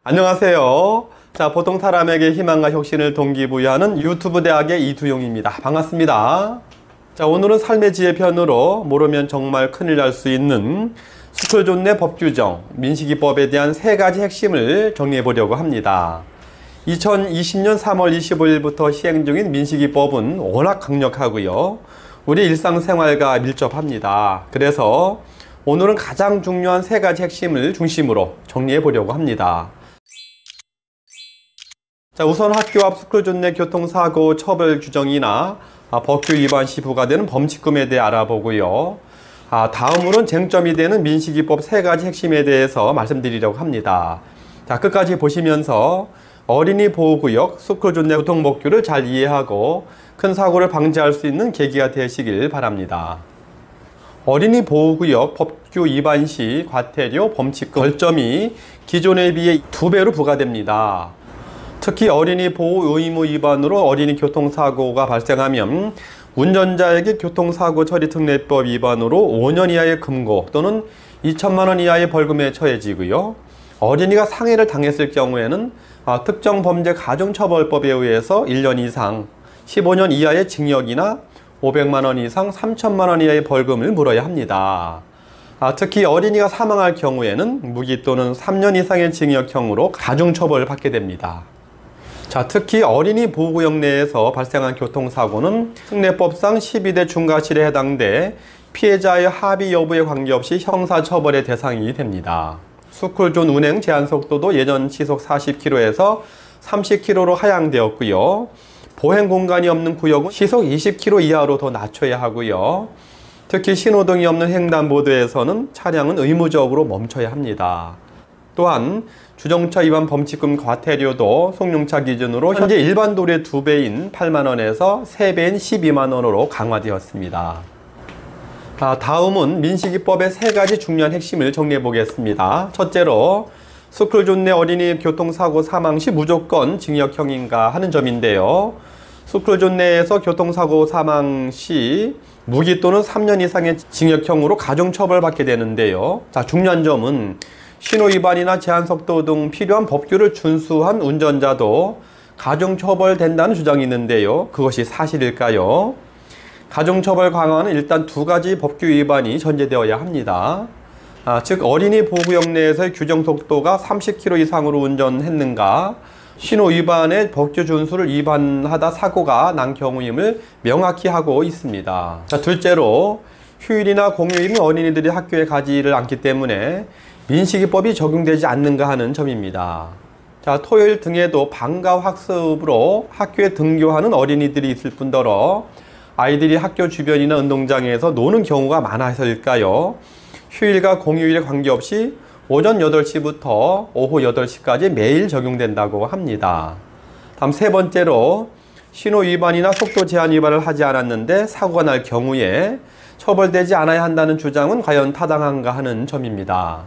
안녕하세요. 자, 보통 사람에게 희망과 혁신을 동기부여하는 유튜브 대학의 이두용입니다. 반갑습니다. 자, 오늘은 삶의 지혜 편으로 모르면 정말 큰일 날 수 있는 스쿨존내 법규정, 민식이법에 대한 3가지 핵심을 정리해 보려고 합니다. 2020년 3월 25일부터 시행 중인 민식이법은 워낙 강력하고요. 우리 일상생활과 밀접합니다. 그래서 오늘은 가장 중요한 3가지 핵심을 중심으로 정리해 보려고 합니다. 자, 우선 학교 앞 스쿨존 내 교통사고 처벌 규정이나 법규 위반 시 부과되는 범칙금에 대해 알아보고요. 다음으로는 쟁점이 되는 민식이법 3가지 핵심에 대해서 말씀드리려고 합니다. 자, 끝까지 보시면서 어린이 보호구역, 스쿨존 내 교통법규를 잘 이해하고 큰 사고를 방지할 수 있는 계기가 되시길 바랍니다. 어린이 보호구역 법규 위반 시 과태료, 범칙금, 벌점이 기존에 비해 2배로 부과됩니다. 특히 어린이 보호 의무 위반으로 어린이 교통사고가 발생하면 운전자에게 교통사고 처리 특례법 위반으로 5년 이하의 금고 또는 2천만 원 이하의 벌금에 처해지고요. 어린이가 상해를 당했을 경우에는 특정 범죄 가중처벌법에 의해서 1년 이상 15년 이하의 징역이나 500만 원 이상 3천만 원 이하의 벌금을 물어야 합니다. 특히 어린이가 사망할 경우에는 무기 또는 3년 이상의 징역형으로 가중처벌을 받게 됩니다. 자, 특히 어린이 보호구역 내에서 발생한 교통사고는 특례법상 12대 중과실에 해당돼 피해자의 합의 여부에 관계없이 형사처벌의 대상이 됩니다. 스쿨존 운행 제한 속도도 예전 시속 40km에서 30km로 하향되었고요. 보행 공간이 없는 구역은 시속 20km 이하로 더 낮춰야 하고요. 특히 신호등이 없는 횡단보도에서는 차량은 의무적으로 멈춰야 합니다. 또한 주정차 위반 범칙금 과태료도 승용차 기준으로 현재 일반 도로의 2배인 8만 원에서 3배인 12만 원으로 강화되었습니다. 다음은 민식이법의 3가지 중요한 핵심을 정리해 보겠습니다. 첫째로 스쿨존 내 어린이 교통사고 사망 시 무조건 징역형인가 하는 점인데요. 스쿨존 내에서 교통사고 사망 시 무기 또는 3년 이상의 징역형으로 가중처벌받게 되는데요. 자, 중요한 점은 신호위반이나 제한속도 등 필요한 법규를 준수한 운전자도 가중처벌된다는 주장이 있는데요. 그것이 사실일까요? 가중처벌 강화는 일단 2가지 법규 위반이 전제되어야 합니다. 즉 어린이 보호구역 내에서의 규정속도가 30km 이상으로 운전했는가, 신호위반의 법규 준수를 위반하다 사고가 난 경우임을 명확히 하고 있습니다. 자, 둘째로 휴일이나 공휴일은 어린이들이 학교에 가지를 않기 때문에 민식이법이 적용되지 않는가 하는 점입니다. 자, 토요일 등에도 방과 학습으로 학교에 등교하는 어린이들이 있을 뿐더러 아이들이 학교 주변이나 운동장에서 노는 경우가 많아서일까요? 휴일과 공휴일에 관계없이 오전 8시부터 오후 8시까지 매일 적용된다고 합니다. 다음 3번째로 신호 위반이나 속도 제한 위반을 하지 않았는데 사고가 날 경우에 처벌되지 않아야 한다는 주장은 과연 타당한가 하는 점입니다.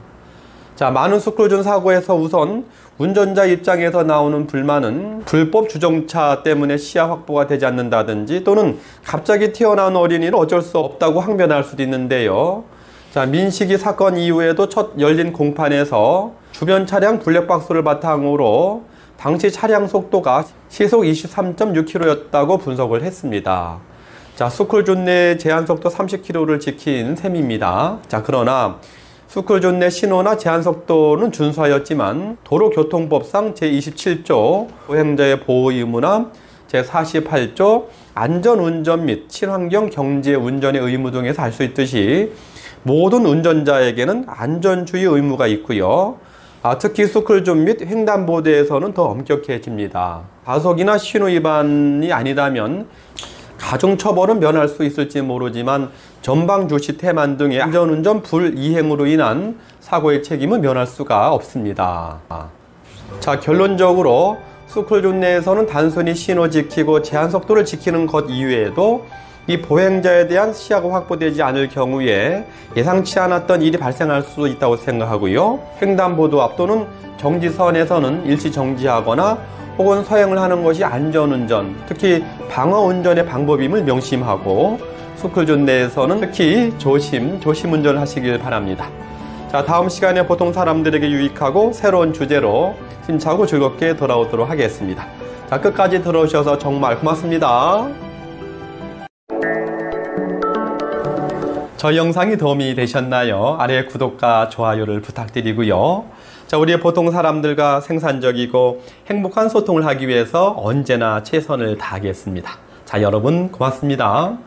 자, 많은 스쿨존 사고에서 우선 운전자 입장에서 나오는 불만은 불법 주정차 때문에 시야 확보가 되지 않는다든지 또는 갑자기 튀어나온 어린이를 어쩔 수 없다고 항변할 수도 있는데요. 자, 민식이 사건 이후에도 첫 열린 공판에서 주변 차량 블랙박스를 바탕으로 당시 차량 속도가 시속 23.6km였다고 분석을 했습니다. 자, 스쿨존 내 제한속도 30km를 지킨 셈입니다. 자, 그러나 스쿨존 내 신호나 제한속도는 준수하였지만 도로교통법상 제27조 보행자의 보호 의무나 제48조 안전운전 및 친환경 경제 운전의 의무 등에서 알 수 있듯이 모든 운전자에게는 안전주의 의무가 있고요. 특히 스쿨존 및 횡단보도에서는 더 엄격해집니다. 과속이나 신호 위반이 아니라면 가중처벌은 면할 수 있을지 모르지만 전방주시 태만 등의 안전운전 불이행으로 인한 사고의 책임은 면할 수가 없습니다. 자, 결론적으로 스쿨존 내에서는 단순히 신호 지키고 제한속도를 지키는 것 이외에도 이 보행자에 대한 시야가 확보되지 않을 경우에 예상치 않았던 일이 발생할 수 있다고 생각하고요. 횡단보도 앞 또는 정지선에서는 일시 정지하거나 혹은 서행을 하는 것이 안전운전, 특히 방어운전의 방법임을 명심하고 스쿨존 내에서는 특히 조심 운전을 하시길 바랍니다. 자, 다음 시간에 보통 사람들에게 유익하고 새로운 주제로 힘차고 즐겁게 돌아오도록 하겠습니다. 자, 끝까지 들어오셔서 정말 고맙습니다. 저희 영상이 도움이 되셨나요? 아래 구독과 좋아요를 부탁드리고요. 자, 우리의 보통 사람들과 생산적이고 행복한 소통을 하기 위해서 언제나 최선을 다하겠습니다. 자, 여러분 고맙습니다.